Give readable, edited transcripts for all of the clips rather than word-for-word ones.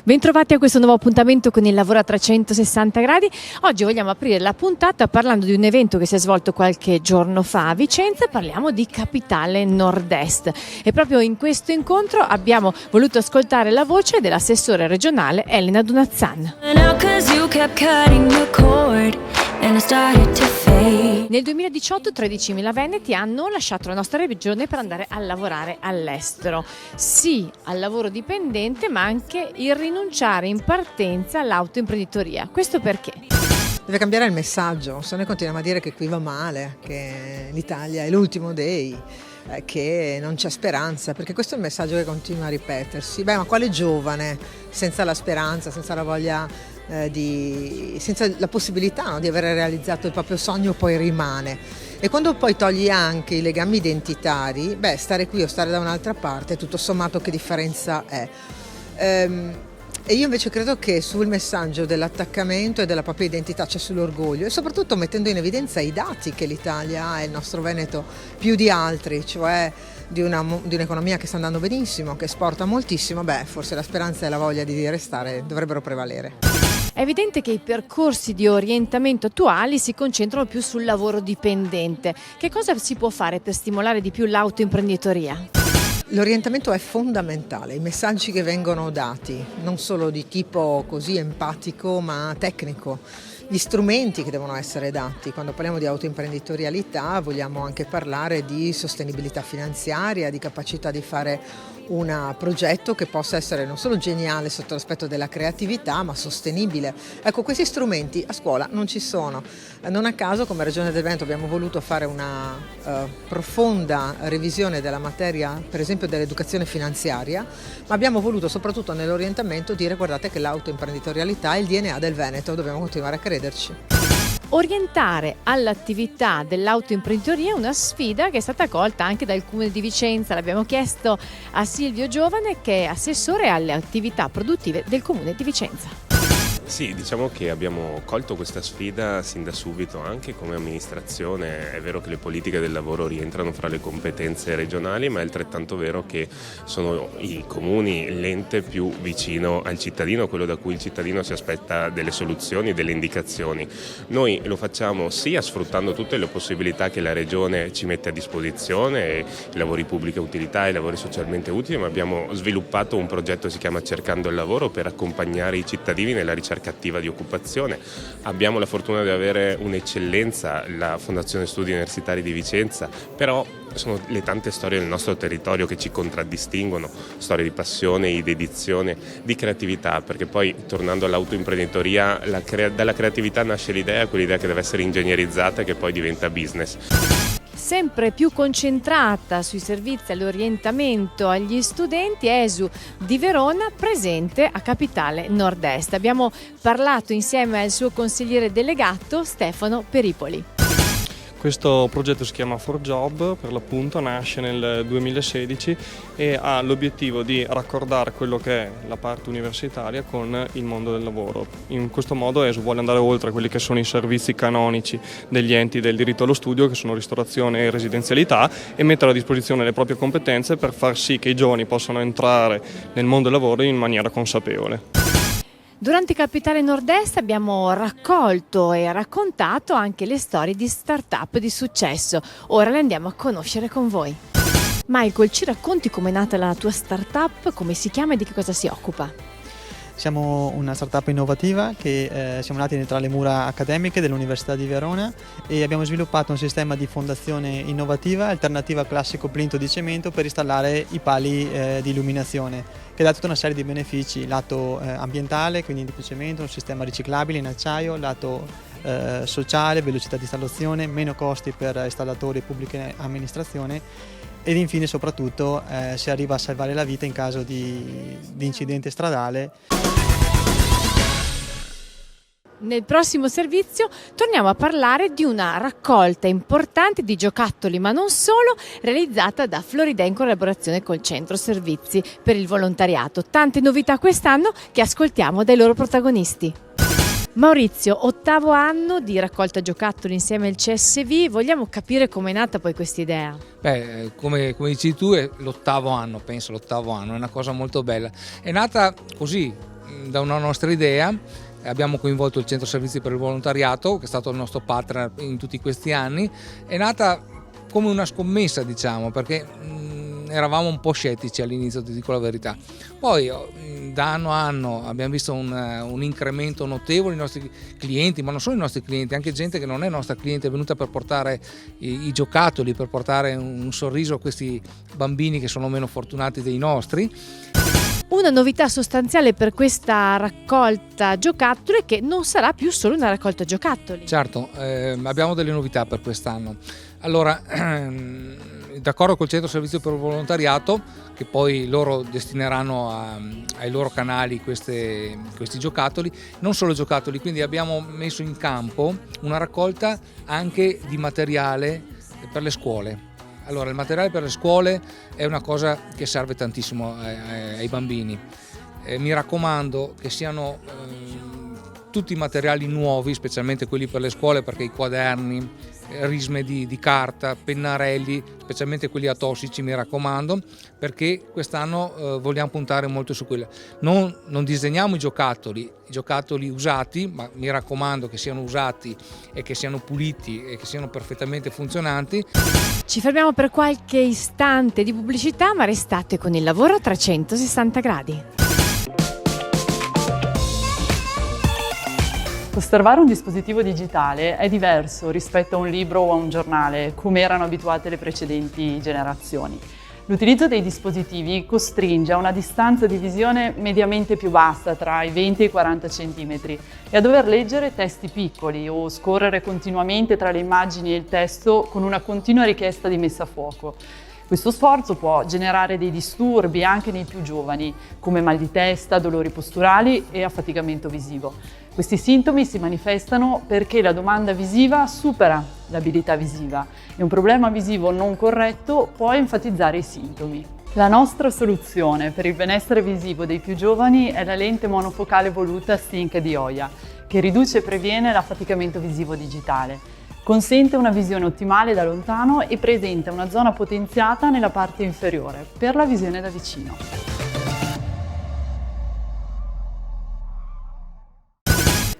Bentrovati a questo nuovo appuntamento con il lavoro a 360 gradi. Oggi vogliamo aprire la puntata parlando di un evento che si è svolto qualche giorno fa a Vicenza. Parliamo di Capitale Nord-Est e proprio in questo incontro abbiamo voluto ascoltare la voce dell'assessore regionale Elena Donazzan. Nel 2018 13.000 veneti hanno lasciato la nostra regione per andare a lavorare all'estero. Sì al lavoro dipendente, ma anche il rinunciare in partenza all'autoimprenditoria. Questo perché? Deve cambiare il messaggio, se noi continuiamo a dire che qui va male, che l'Italia è l'ultimo dei, che non c'è speranza, perché questo è il messaggio che continua a ripetersi. Ma quale giovane senza la speranza, senza la voglia senza la possibilità, no, di aver realizzato il proprio sogno poi rimane. E quando poi togli anche i legami identitari, stare qui o stare da un'altra parte, tutto sommato che differenza è? E io invece credo che sul messaggio dell'attaccamento e della propria identità, cioè sull'orgoglio, e soprattutto mettendo in evidenza i dati che l'Italia ha, il nostro Veneto, più di altri, cioè di un'economia che sta andando benissimo, che esporta moltissimo, forse la speranza e la voglia di restare dovrebbero prevalere. È evidente che i percorsi di orientamento attuali si concentrano più sul lavoro dipendente. Che cosa si può fare per stimolare di più l'autoimprenditoria? L'orientamento è fondamentale, i messaggi che vengono dati, non solo di tipo così empatico ma tecnico, gli strumenti che devono essere dati. Quando parliamo di autoimprenditorialità vogliamo anche parlare di sostenibilità finanziaria, di capacità di fare un progetto che possa essere non solo geniale sotto l'aspetto della creatività ma sostenibile. Ecco, questi strumenti a scuola non ci sono. Non a caso come Regione del Veneto abbiamo voluto fare una profonda revisione della materia, per esempio dell'educazione finanziaria, ma abbiamo voluto soprattutto nell'orientamento dire: guardate che l'autoimprenditorialità è il DNA del Veneto, dobbiamo continuare a crederci. Orientare all'attività dell'autoimprenditoria è una sfida che è stata colta anche dal Comune di Vicenza. L'abbiamo chiesto a Silvio Giovane, che è assessore alle attività produttive del Comune di Vicenza. Sì, diciamo che abbiamo colto questa sfida sin da subito anche come amministrazione. È vero che le politiche del lavoro rientrano fra le competenze regionali, ma è altrettanto vero che sono i comuni l'ente più vicino al cittadino, quello da cui il cittadino si aspetta delle soluzioni, delle indicazioni. Noi lo facciamo sia sfruttando tutte le possibilità che la regione ci mette a disposizione, i lavori pubblica utilità, i lavori socialmente utili, ma abbiamo sviluppato un progetto che si chiama Cercando il Lavoro per accompagnare i cittadini nella ricerca attiva di occupazione. Abbiamo la fortuna di avere un'eccellenza, la Fondazione Studi Universitari di Vicenza, però sono le tante storie del nostro territorio che ci contraddistinguono, storie di passione, di dedizione, di creatività, perché poi tornando all'autoimprenditoria dalla creatività nasce l'idea, quell'idea che deve essere ingegnerizzata e che poi diventa business. Sempre più concentrata sui servizi all'orientamento agli studenti, ESU di Verona presente a Capitale Nord-Est. Abbiamo parlato insieme al suo consigliere delegato Stefano Peripoli. Questo progetto si chiama For Job, per l'appunto nasce nel 2016 e ha l'obiettivo di raccordare quello che è la parte universitaria con il mondo del lavoro. In questo modo ESU vuole andare oltre quelli che sono i servizi canonici degli enti del diritto allo studio, che sono ristorazione e residenzialità, e mettere a disposizione le proprie competenze per far sì che i giovani possano entrare nel mondo del lavoro in maniera consapevole. Durante Capitale Nord-Est abbiamo raccolto e raccontato anche le storie di start-up di successo. Ora le andiamo a conoscere con voi. Michael, ci racconti com'è nata la tua start-up, come si chiama e di che cosa si occupa? Siamo una startup innovativa che siamo nati tra le mura accademiche dell'Università di Verona e abbiamo sviluppato un sistema di fondazione innovativa alternativa al classico plinto di cemento per installare i pali di illuminazione, che dà tutta una serie di benefici, lato ambientale, quindi di cemento, un sistema riciclabile in acciaio, lato sociale, velocità di installazione, meno costi per installatori e pubbliche amministrazione, ed infine soprattutto si arriva a salvare la vita in caso di incidente stradale. Nel prossimo servizio torniamo a parlare di una raccolta importante di giocattoli, ma non solo, realizzata da Florida in collaborazione col Centro Servizi per il Volontariato. Tante novità quest'anno che ascoltiamo dai loro protagonisti. Maurizio, 8º anno di raccolta giocattoli insieme al CSV, vogliamo capire com'è nata poi questa idea? Come dici tu è l'8º anno, penso l'8º anno, è una cosa molto bella. È nata così, da una nostra idea. Abbiamo coinvolto il Centro Servizi per il Volontariato, che è stato il nostro partner in tutti questi anni. È nata come una scommessa, diciamo, perché eravamo un po' scettici all'inizio, ti dico la verità. Poi da anno a anno abbiamo visto un incremento notevole. I nostri clienti, ma non solo i nostri clienti, anche gente che non è nostra cliente, è venuta per portare i giocattoli, per portare un sorriso a questi bambini che sono meno fortunati dei nostri. Una novità sostanziale per questa raccolta giocattoli è che non sarà più solo una raccolta giocattoli. Certo, abbiamo delle novità per quest'anno. Allora, d'accordo col Centro Servizio per il Volontariato, che poi loro destineranno ai loro canali questi giocattoli, non solo giocattoli, quindi abbiamo messo in campo una raccolta anche di materiale per le scuole. Allora, il materiale per le scuole è una cosa che serve tantissimo ai bambini. Mi raccomando che siano tutti i materiali nuovi, specialmente quelli per le scuole, perché i quaderni, risme di carta, pennarelli, specialmente quelli atossici, mi raccomando, perché quest'anno vogliamo puntare molto su quello. Non disegniamo i giocattoli usati, ma mi raccomando che siano usati e che siano puliti e che siano perfettamente funzionanti. Ci fermiamo per qualche istante di pubblicità, ma restate con il lavoro a 360 gradi. Osservare un dispositivo digitale è diverso rispetto a un libro o a un giornale, come erano abituate le precedenti generazioni. L'utilizzo dei dispositivi costringe a una distanza di visione mediamente più bassa, tra i 20 e i 40 cm, e a dover leggere testi piccoli o scorrere continuamente tra le immagini e il testo con una continua richiesta di messa a fuoco. Questo sforzo può generare dei disturbi anche nei più giovani, come mal di testa, dolori posturali e affaticamento visivo. Questi sintomi si manifestano perché la domanda visiva supera l'abilità visiva e un problema visivo non corretto può enfatizzare i sintomi. La nostra soluzione per il benessere visivo dei più giovani è la lente monofocale voluta Sync di Oya, che riduce e previene l'affaticamento visivo digitale. Consente una visione ottimale da lontano e presenta una zona potenziata nella parte inferiore per la visione da vicino.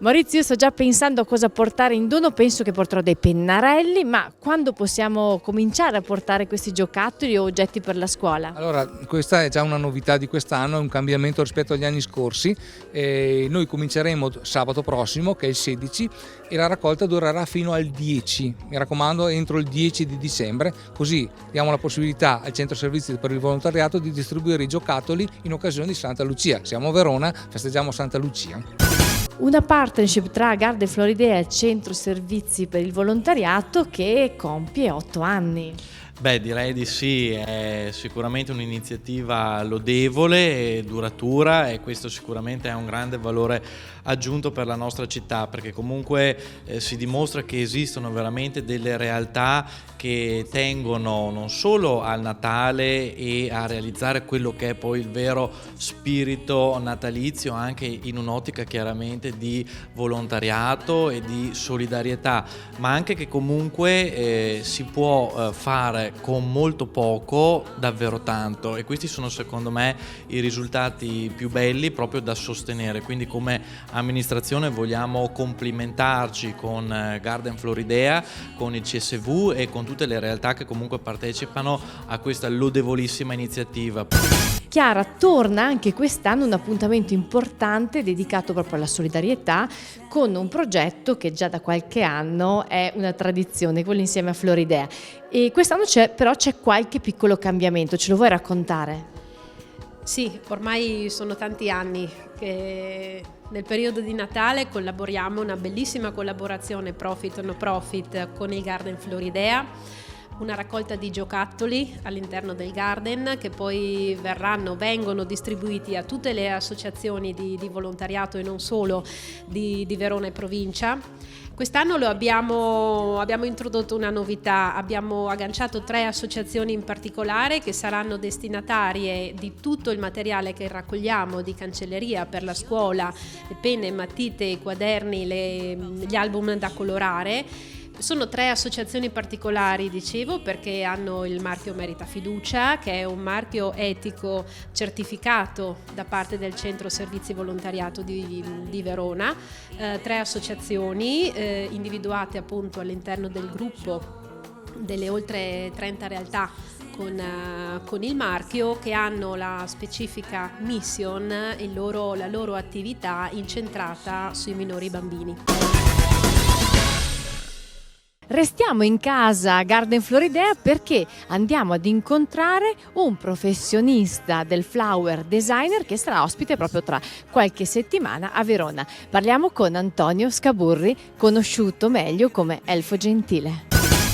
Maurizio, io sto già pensando a cosa portare in dono, penso che porterò dei pennarelli, ma quando possiamo cominciare a portare questi giocattoli o oggetti per la scuola? Allora, questa è già una novità di quest'anno, è un cambiamento rispetto agli anni scorsi. Noi cominceremo sabato prossimo, che è il 16, e la raccolta durerà fino al 10, mi raccomando entro il 10 di dicembre, così diamo la possibilità al Centro Servizi per il Volontariato di distribuire i giocattoli in occasione di Santa Lucia. Siamo a Verona, festeggiamo Santa Lucia. Una partnership tra Garden Floridea e il Centro Servizi per il Volontariato che compie 8 anni. Beh, direi di sì, è sicuramente un'iniziativa lodevole e duratura, e questo sicuramente è un grande valore aggiunto per la nostra città, perché comunque si dimostra che esistono veramente delle realtà che tengono non solo al Natale e a realizzare quello che è poi il vero spirito natalizio, anche in un'ottica chiaramente di volontariato e di solidarietà, ma anche che comunque si può fare con molto poco davvero tanto, e questi sono secondo me i risultati più belli proprio da sostenere. Quindi come amministrazione vogliamo complimentarci con Garden Floridea, con il CSV e con tutte le realtà che comunque partecipano a questa lodevolissima iniziativa. Chiara, torna anche quest'anno un appuntamento importante dedicato proprio alla solidarietà, con un progetto che già da qualche anno è una tradizione, quello insieme a Floridea. E quest'anno c'è qualche piccolo cambiamento, ce lo vuoi raccontare? Sì, ormai sono tanti anni che nel periodo di Natale collaboriamo, una bellissima collaborazione profit no profit con il Garden Floridea, una raccolta di giocattoli all'interno del Garden che poi vengono distribuiti a tutte le associazioni di volontariato e non solo di Verona e provincia. Quest'anno abbiamo introdotto una novità, abbiamo agganciato 3 associazioni in particolare che saranno destinatarie di tutto il materiale che raccogliamo di cancelleria per la scuola, le penne, matite, i quaderni, gli album da colorare. Sono 3 associazioni particolari, dicevo, perché hanno il marchio Merita Fiducia, che è un marchio etico certificato da parte del Centro Servizi Volontariato di Verona. 3 associazioni individuate appunto all'interno del gruppo delle oltre 30 realtà con il marchio, che hanno la specifica mission, la loro attività incentrata sui minori bambini. Restiamo in casa Garden Floridea perché andiamo ad incontrare un professionista del flower designer che sarà ospite proprio tra qualche settimana a Verona. Parliamo con Antonio Scaburri, conosciuto meglio come Elfo Gentile.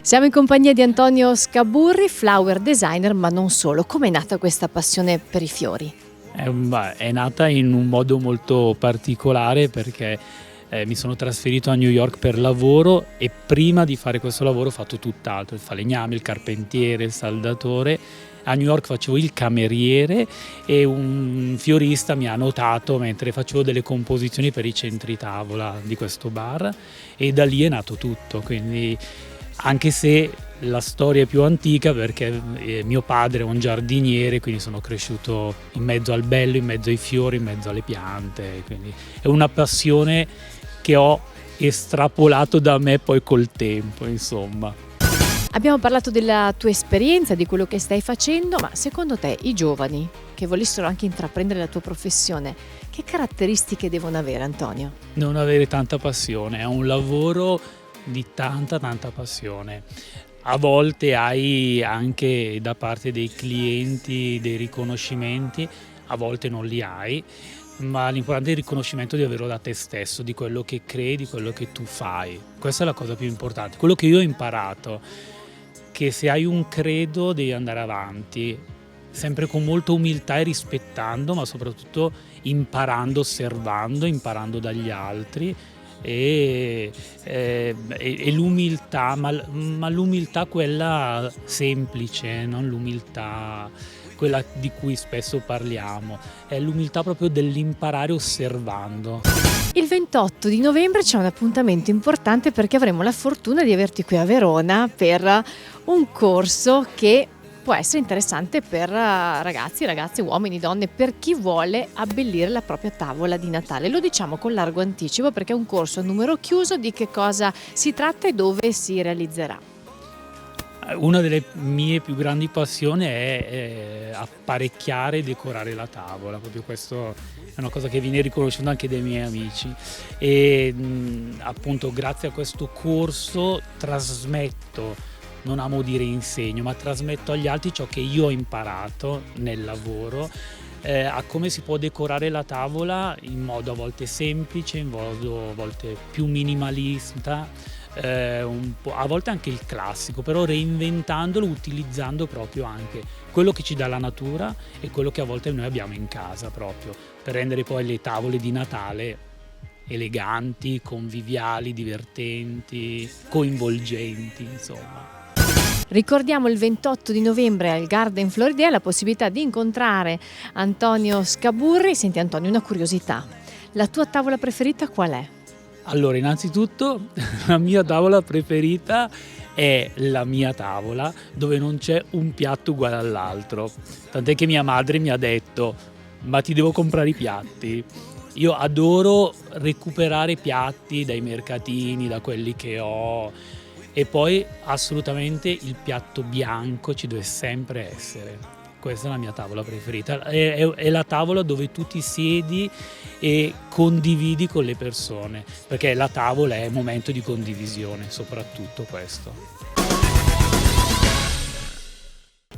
Siamo in compagnia di Antonio Scaburri, flower designer, ma non solo. Come è nata questa passione per i fiori? È nata in un modo molto particolare perché mi sono trasferito a New York per lavoro e prima di fare questo lavoro ho fatto tutt'altro, il falegname, il carpentiere, il saldatore. A New York facevo il cameriere e un fiorista mi ha notato mentre facevo delle composizioni per i centri tavola di questo bar e da lì è nato tutto, quindi anche se la storia è più antica perché mio padre è un giardiniere, quindi sono cresciuto in mezzo al bello, in mezzo ai fiori, in mezzo alle piante, quindi è una passione che ho estrapolato da me poi col tempo, insomma. Abbiamo parlato della tua esperienza, di quello che stai facendo, ma secondo te i giovani che volessero anche intraprendere la tua professione, che caratteristiche devono avere, Antonio? Non avere tanta passione, è un lavoro di tanta passione. A volte hai anche da parte dei clienti dei riconoscimenti, a volte non li hai, ma l'importante è il riconoscimento di averlo da te stesso, di quello che credi, di quello che tu fai. Questa è la cosa più importante. Quello che io ho imparato, che se hai un credo devi andare avanti, sempre con molta umiltà e rispettando, ma soprattutto imparando, osservando, imparando dagli altri. E l'umiltà, ma l'umiltà quella semplice, non l'umiltà quella di cui spesso parliamo, è l'umiltà proprio dell'imparare osservando. Il 28 di novembre c'è un appuntamento importante perché avremo la fortuna di averti qui a Verona per un corso che può essere interessante per ragazzi, ragazze, uomini, donne, per chi vuole abbellire la propria tavola di Natale. Lo diciamo con largo anticipo perché è un corso a numero chiuso. Di che cosa si tratta e dove si realizzerà? Una delle mie più grandi passioni è apparecchiare e decorare la tavola, proprio questo è una cosa che viene riconosciuta anche dai miei amici e appunto grazie a questo corso trasmetto, non amo dire insegno, ma trasmetto agli altri ciò che io ho imparato nel lavoro, a come si può decorare la tavola in modo a volte semplice, in modo a volte più minimalista, a volte anche il classico, però reinventandolo, utilizzando proprio anche quello che ci dà la natura e quello che a volte noi abbiamo in casa, proprio per rendere poi le tavole di Natale eleganti, conviviali, divertenti, coinvolgenti, insomma. Ricordiamo il 28 di novembre al Garden Floridea la possibilità di incontrare Antonio Scaburri. Senti Antonio, una curiosità, la tua tavola preferita qual è? Allora, innanzitutto la mia tavola preferita è la mia tavola dove non c'è un piatto uguale all'altro, tant'è che mia madre mi ha detto ma ti devo comprare i piatti. Io adoro recuperare piatti dai mercatini, da quelli che ho, e poi assolutamente il piatto bianco ci deve sempre essere. Questa è la mia tavola preferita, è la tavola dove tu ti siedi e condividi con le persone, perché la tavola è un momento di condivisione, soprattutto questo.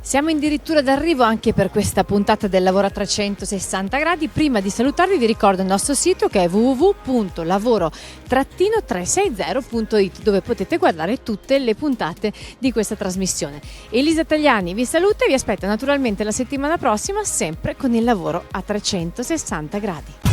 Siamo addirittura d'arrivo anche per questa puntata del Lavoro a 360 gradi. Prima di salutarvi vi ricordo il nostro sito che è www.lavoro-360.it, dove potete guardare tutte le puntate di questa trasmissione. Elisa Tagliani vi saluta e vi aspetta naturalmente la settimana prossima, sempre con il Lavoro a 360 gradi.